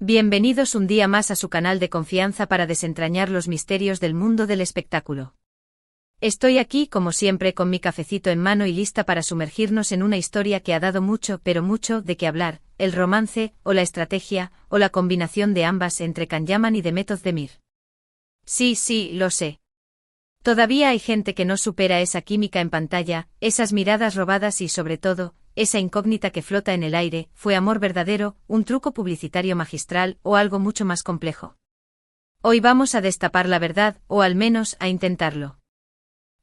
Bienvenidos un día más a su canal de confianza para desentrañar los misterios del mundo del espectáculo. Estoy aquí, como siempre, con mi cafecito en mano y lista para sumergirnos en una historia que ha dado mucho, pero mucho, de qué hablar: el romance, o la estrategia, o la combinación de ambas entre Can Yaman y Demet Özdemir. Sí, lo sé. Todavía hay gente que no supera esa química en pantalla, esas miradas robadas y, sobre todo, esa incógnita que flota en el aire. ¿Fue amor verdadero, un truco publicitario magistral o algo mucho más complejo? Hoy vamos a destapar la verdad, o al menos a intentarlo.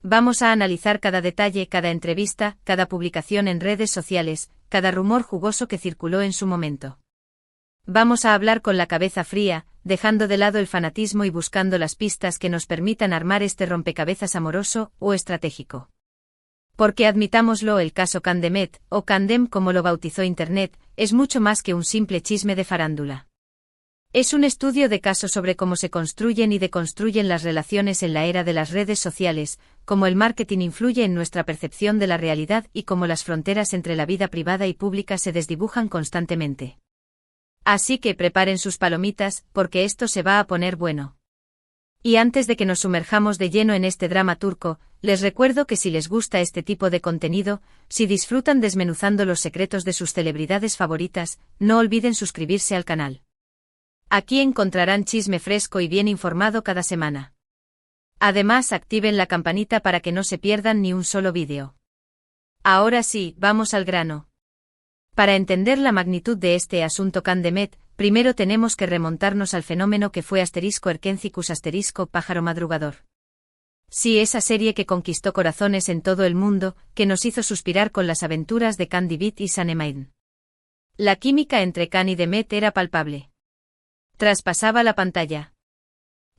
Vamos a analizar cada detalle, cada entrevista, cada publicación en redes sociales, cada rumor jugoso que circuló en su momento. Vamos a hablar con la cabeza fría, dejando de lado el fanatismo y buscando las pistas que nos permitan armar este rompecabezas amoroso o estratégico. Porque admitámoslo, el caso Can Demet, o Candem como lo bautizó Internet, es mucho más que un simple chisme de farándula. Es un estudio de caso sobre cómo se construyen y deconstruyen las relaciones en la era de las redes sociales, cómo el marketing influye en nuestra percepción de la realidad y cómo las fronteras entre la vida privada y pública se desdibujan constantemente. Así que preparen sus palomitas, porque esto se va a poner bueno. Y antes de que nos sumerjamos de lleno en este drama turco, les recuerdo que si les gusta este tipo de contenido, si disfrutan desmenuzando los secretos de sus celebridades favoritas, no olviden suscribirse al canal. Aquí encontrarán chisme fresco y bien informado cada semana. Además, activen la campanita para que no se pierdan ni un solo vídeo. Ahora sí, vamos al grano. Para entender la magnitud de este asunto Can Demet, primero tenemos que remontarnos al fenómeno que fue *Erkencicus pájaro madrugador. Sí, esa serie que conquistó corazones en todo el mundo, que nos hizo suspirar con las aventuras de Can Divit y Sanemein. La química entre Can y Demet era palpable. Traspasaba la pantalla.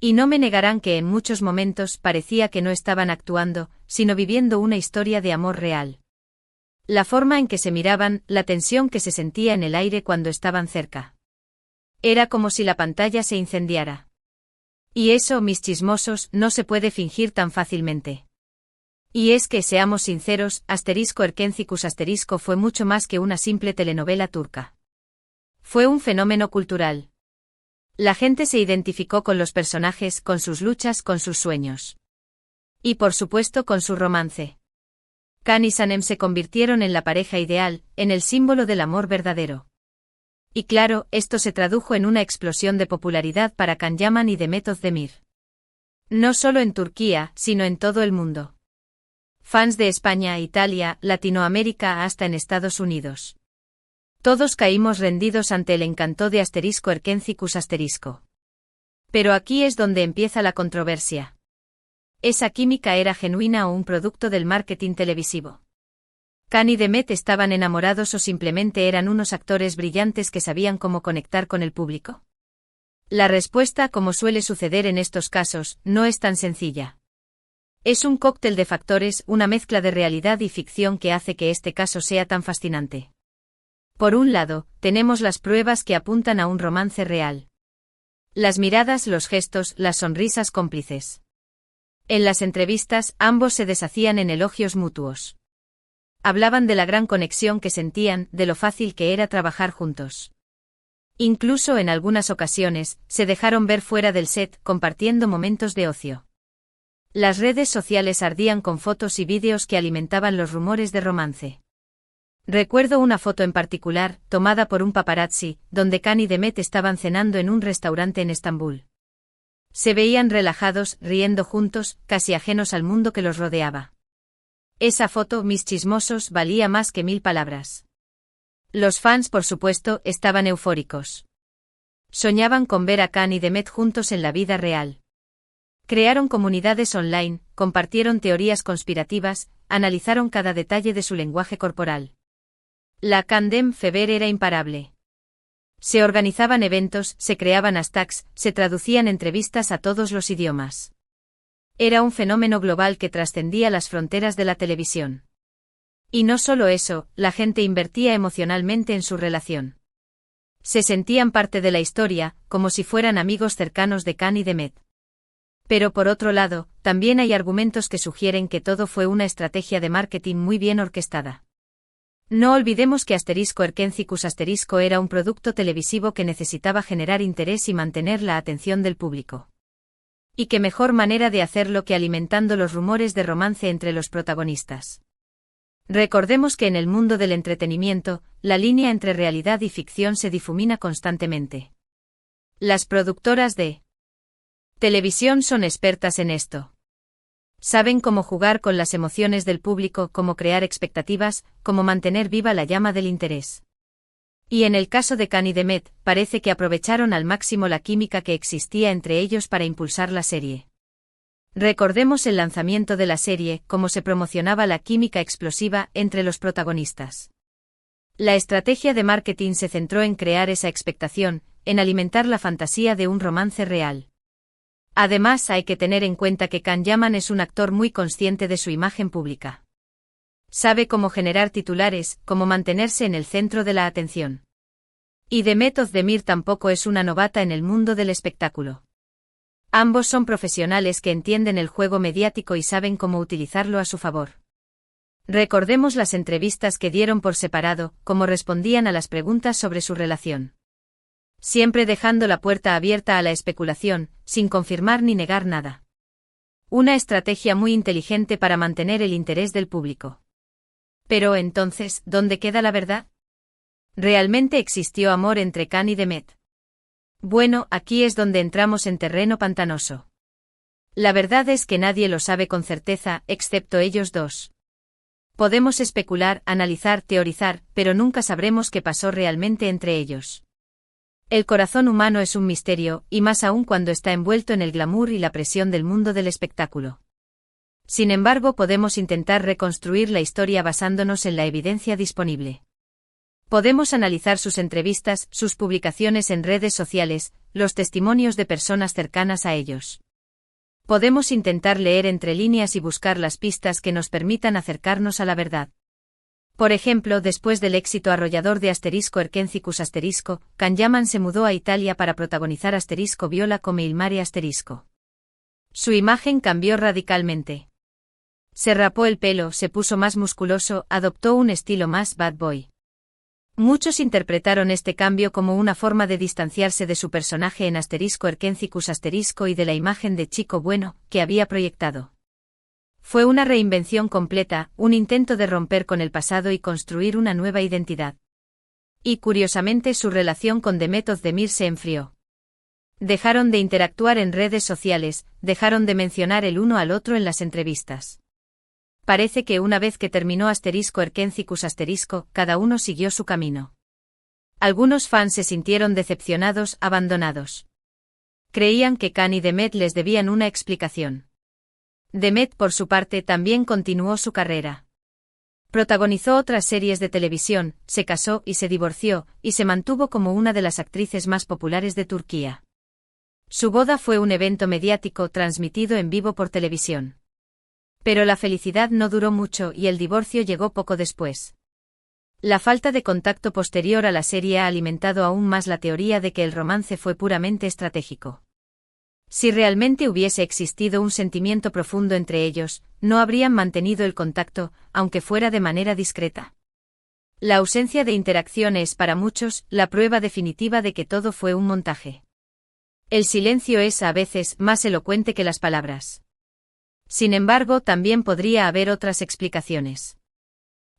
Y no me negarán que en muchos momentos parecía que no estaban actuando, sino viviendo una historia de amor real. La forma en que se miraban, la tensión que se sentía en el aire cuando estaban cerca. Era como si la pantalla se incendiara. Y eso, mis chismosos, no se puede fingir tan fácilmente. Y es que, seamos sinceros, *Erkencicus* fue mucho más que una simple telenovela turca. Fue un fenómeno cultural. La gente se identificó con los personajes, con sus luchas, con sus sueños. Y por supuesto con su romance. Can y Sanem se convirtieron en la pareja ideal, en el símbolo del amor verdadero. Y claro, esto se tradujo en una explosión de popularidad para Can Yaman y Demet Özdemir. No solo en Turquía, sino en todo el mundo. Fans de España, Italia, Latinoamérica hasta en Estados Unidos. Todos caímos rendidos ante el encanto de *Erkencicus*. Pero aquí es donde empieza la controversia. ¿Esa química era genuina o un producto del marketing televisivo? ¿Can y Demet estaban enamorados o simplemente eran unos actores brillantes que sabían cómo conectar con el público? La respuesta, como suele suceder en estos casos, no es tan sencilla. Es un cóctel de factores, una mezcla de realidad y ficción que hace que este caso sea tan fascinante. Por un lado, tenemos las pruebas que apuntan a un romance real. Las miradas, los gestos, las sonrisas cómplices. En las entrevistas, ambos se deshacían en elogios mutuos. Hablaban de la gran conexión que sentían, de lo fácil que era trabajar juntos. Incluso en algunas ocasiones, se dejaron ver fuera del set, compartiendo momentos de ocio. Las redes sociales ardían con fotos y vídeos que alimentaban los rumores de romance. Recuerdo una foto en particular, tomada por un paparazzi, donde Can y Demet estaban cenando en un restaurante en Estambul. Se veían relajados, riendo juntos, casi ajenos al mundo que los rodeaba. Esa foto, mis chismosos, valía más que 1000 palabras. Los fans, por supuesto, estaban eufóricos. Soñaban con ver a Can y Demet juntos en la vida real. Crearon comunidades online, compartieron teorías conspirativas, analizaron cada detalle de su lenguaje corporal. La Candem fever era imparable. Se organizaban eventos, se creaban hashtags, se traducían entrevistas a todos los idiomas. Era un fenómeno global que trascendía las fronteras de la televisión. Y no solo eso, la gente invertía emocionalmente en su relación. Se sentían parte de la historia, como si fueran amigos cercanos de Can y Demet. Pero por otro lado, también hay argumentos que sugieren que todo fue una estrategia de marketing muy bien orquestada. No olvidemos que Erkencicus era un producto televisivo que necesitaba generar interés y mantener la atención del público. Y qué mejor manera de hacerlo que alimentando los rumores de romance entre los protagonistas. Recordemos que en el mundo del entretenimiento, la línea entre realidad y ficción se difumina constantemente. Las productoras de televisión son expertas en esto. Saben cómo jugar con las emociones del público, cómo crear expectativas, cómo mantener viva la llama del interés. Y en el caso de Khan y Demet, parece que aprovecharon al máximo la química que existía entre ellos para impulsar la serie. Recordemos el lanzamiento de la serie, cómo se promocionaba la química explosiva entre los protagonistas. La estrategia de marketing se centró en crear esa expectación, en alimentar la fantasía de un romance real. Además, hay que tener en cuenta que Can Yaman es un actor muy consciente de su imagen pública. Sabe cómo generar titulares, cómo mantenerse en el centro de la atención. Y Demet Özdemir tampoco es una novata en el mundo del espectáculo. Ambos son profesionales que entienden el juego mediático y saben cómo utilizarlo a su favor. Recordemos las entrevistas que dieron por separado, cómo respondían a las preguntas sobre su relación. Siempre dejando la puerta abierta a la especulación, sin confirmar ni negar nada. Una estrategia muy inteligente para mantener el interés del público. Pero entonces, ¿dónde queda la verdad? ¿Realmente existió amor entre Can y Demet? Bueno, aquí es donde entramos en terreno pantanoso. La verdad es que nadie lo sabe con certeza, excepto ellos dos. Podemos especular, analizar, teorizar, pero nunca sabremos qué pasó realmente entre ellos. El corazón humano es un misterio, y más aún cuando está envuelto en el glamour y la presión del mundo del espectáculo. Sin embargo, podemos intentar reconstruir la historia basándonos en la evidencia disponible. Podemos analizar sus entrevistas, sus publicaciones en redes sociales, los testimonios de personas cercanas a ellos. Podemos intentar leer entre líneas y buscar las pistas que nos permitan acercarnos a la verdad. Por ejemplo, después del éxito arrollador de Erkencicus Can Yaman se mudó a Italia para protagonizar Viola come il mare Su imagen cambió radicalmente. Se rapó el pelo, se puso más musculoso, adoptó un estilo más bad boy. Muchos interpretaron este cambio como una forma de distanciarse de su personaje en Erkencicus y de la imagen de chico bueno que había proyectado. Fue una reinvención completa, un intento de romper con el pasado y construir una nueva identidad. Y curiosamente su relación con Demet Özdemir se enfrió. Dejaron de interactuar en redes sociales, dejaron de mencionar el uno al otro en las entrevistas. Parece que una vez que terminó Erkencicus cada uno siguió su camino. Algunos fans se sintieron decepcionados, abandonados. Creían que Can y Demet les debían una explicación. Demet, por su parte, también continuó su carrera. Protagonizó otras series de televisión, se casó y se divorció, y se mantuvo como una de las actrices más populares de Turquía. Su boda fue un evento mediático transmitido en vivo por televisión. Pero la felicidad no duró mucho y el divorcio llegó poco después. La falta de contacto posterior a la serie ha alimentado aún más la teoría de que el romance fue puramente estratégico. Si realmente hubiese existido un sentimiento profundo entre ellos, no habrían mantenido el contacto, aunque fuera de manera discreta. La ausencia de interacción es, para muchos, la prueba definitiva de que todo fue un montaje. El silencio es, a veces, más elocuente que las palabras. Sin embargo, también podría haber otras explicaciones.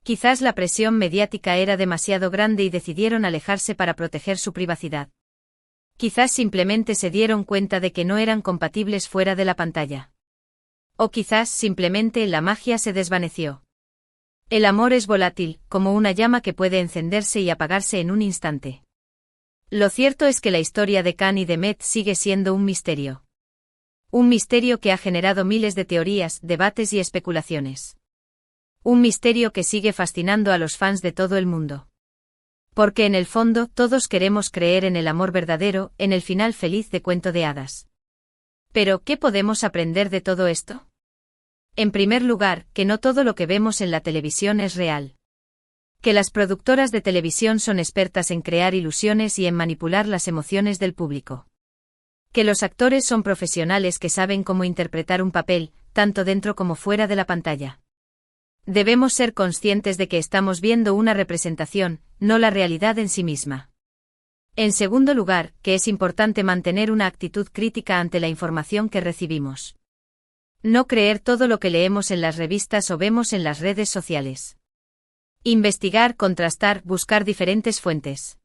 Quizás la presión mediática era demasiado grande y decidieron alejarse para proteger su privacidad. Quizás simplemente se dieron cuenta de que no eran compatibles fuera de la pantalla. O quizás simplemente la magia se desvaneció. El amor es volátil, como una llama que puede encenderse y apagarse en un instante. Lo cierto es que la historia de Can y Demet sigue siendo un misterio. Un misterio que ha generado miles de teorías, debates y especulaciones. Un misterio que sigue fascinando a los fans de todo el mundo. Porque en el fondo todos queremos creer en el amor verdadero, en el final feliz de Cuento de Hadas. Pero, ¿qué podemos aprender de todo esto? En primer lugar, que no todo lo que vemos en la televisión es real. Que las productoras de televisión son expertas en crear ilusiones y en manipular las emociones del público. Que los actores son profesionales que saben cómo interpretar un papel, tanto dentro como fuera de la pantalla. Debemos ser conscientes de que estamos viendo una representación, no la realidad en sí misma. En segundo lugar, que es importante mantener una actitud crítica ante la información que recibimos. No creer todo lo que leemos en las revistas o vemos en las redes sociales. Investigar, contrastar, buscar diferentes fuentes.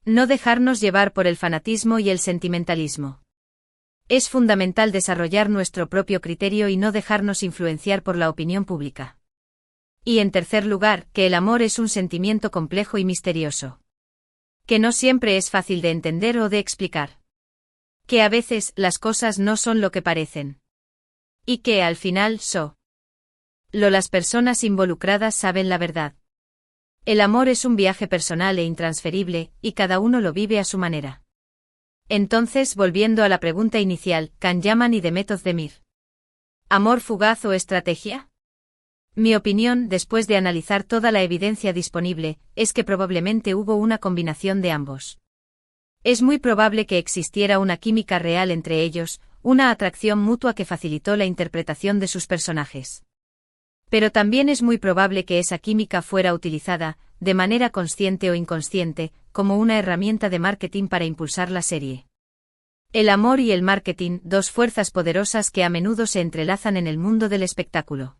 No dejarnos llevar por el fanatismo y el sentimentalismo. Es fundamental desarrollar nuestro propio criterio y no dejarnos influenciar por la opinión pública. Y en tercer lugar, que el amor es un sentimiento complejo y misterioso. Que no siempre es fácil de entender o de explicar. Que a veces las cosas no son lo que parecen. Y que al final las personas involucradas saben la verdad. El amor es un viaje personal e intransferible, y cada uno lo vive a su manera. Entonces, volviendo a la pregunta inicial, ¿Can Yaman y Demet Özdemir? ¿Amor fugaz o estrategia? Mi opinión, después de analizar toda la evidencia disponible, es que probablemente hubo una combinación de ambos. Es muy probable que existiera una química real entre ellos, una atracción mutua que facilitó la interpretación de sus personajes. Pero también es muy probable que esa química fuera utilizada, de manera consciente o inconsciente, como una herramienta de marketing para impulsar la serie. El amor y el marketing, dos fuerzas poderosas que a menudo se entrelazan en el mundo del espectáculo.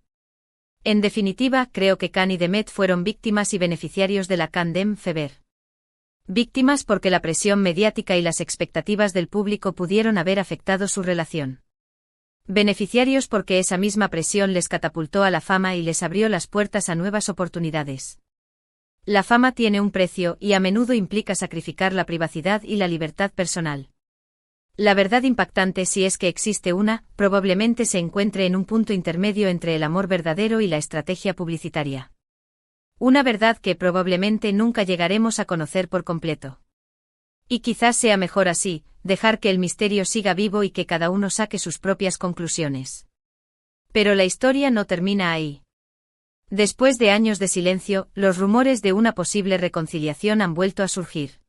En definitiva, creo que Can y Demet fueron víctimas y beneficiarios de la Can Dem Fever. Víctimas porque la presión mediática y las expectativas del público pudieron haber afectado su relación. Beneficiarios porque esa misma presión les catapultó a la fama y les abrió las puertas a nuevas oportunidades. La fama tiene un precio y a menudo implica sacrificar la privacidad y la libertad personal. La verdad impactante, si es que existe una, probablemente se encuentre en un punto intermedio entre el amor verdadero y la estrategia publicitaria. Una verdad que probablemente nunca llegaremos a conocer por completo. Y quizás sea mejor así, dejar que el misterio siga vivo y que cada uno saque sus propias conclusiones. Pero la historia no termina ahí. Después de años de silencio, los rumores de una posible reconciliación han vuelto a surgir.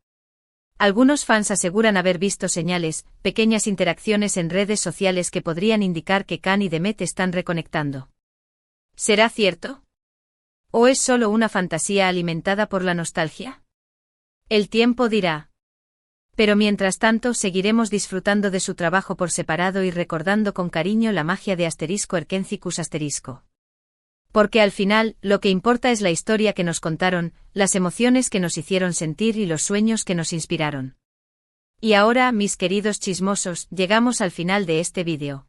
Algunos fans aseguran haber visto señales, pequeñas interacciones en redes sociales que podrían indicar que Can y Demet están reconectando. ¿Será cierto? ¿O es solo una fantasía alimentada por la nostalgia? El tiempo dirá. Pero mientras tanto seguiremos disfrutando de su trabajo por separado y recordando con cariño la magia de *Erkencicus*. Porque al final, lo que importa es la historia que nos contaron, las emociones que nos hicieron sentir y los sueños que nos inspiraron. Y ahora, mis queridos chismosos, llegamos al final de este vídeo.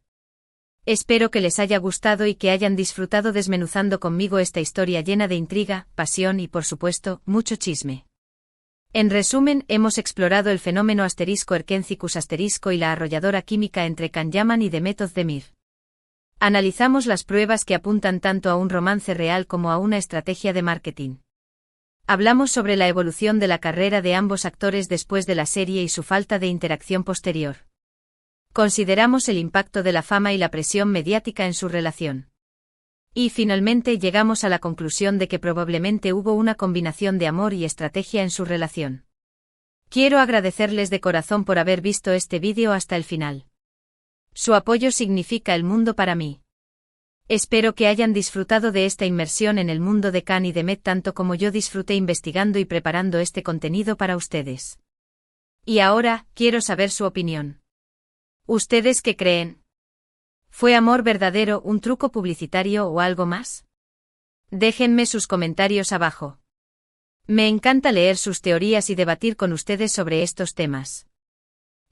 Espero que les haya gustado y que hayan disfrutado desmenuzando conmigo esta historia llena de intriga, pasión y, por supuesto, mucho chisme. En resumen, hemos explorado el fenómeno *Erkencicus* y la arrolladora química entre Can Yaman y Demet Özdemir. Analizamos las pruebas que apuntan tanto a un romance real como a una estrategia de marketing. Hablamos sobre la evolución de la carrera de ambos actores después de la serie y su falta de interacción posterior. Consideramos el impacto de la fama y la presión mediática en su relación. Y finalmente llegamos a la conclusión de que probablemente hubo una combinación de amor y estrategia en su relación. Quiero agradecerles de corazón por haber visto este vídeo hasta el final. Su apoyo significa el mundo para mí. Espero que hayan disfrutado de esta inmersión en el mundo de Can y Demet tanto como yo disfruté investigando y preparando este contenido para ustedes. Y ahora, quiero saber su opinión. ¿Ustedes qué creen? ¿Fue amor verdadero, un truco publicitario o algo más? Déjenme sus comentarios abajo. Me encanta leer sus teorías y debatir con ustedes sobre estos temas.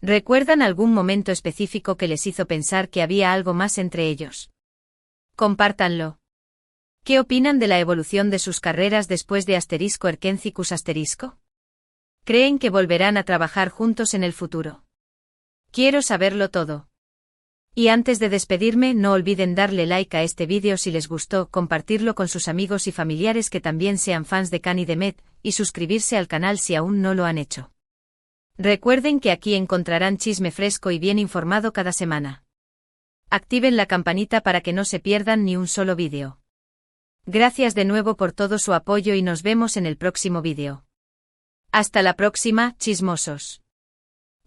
¿Recuerdan algún momento específico que les hizo pensar que había algo más entre ellos? Compártanlo. ¿Qué opinan de la evolución de sus carreras después de *Erkencicus*? ¿Creen que volverán a trabajar juntos en el futuro? Quiero saberlo todo. Y antes de despedirme, no olviden darle like a este vídeo si les gustó, compartirlo con sus amigos y familiares que también sean fans de Can y Demet, y suscribirse al canal si aún no lo han hecho. Recuerden que aquí encontrarán chisme fresco y bien informado cada semana. Activen la campanita para que no se pierdan ni un solo vídeo. Gracias de nuevo por todo su apoyo y nos vemos en el próximo vídeo. Hasta la próxima, chismosos.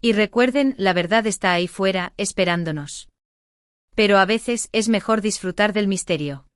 Y recuerden, la verdad está ahí fuera, esperándonos. Pero a veces es mejor disfrutar del misterio.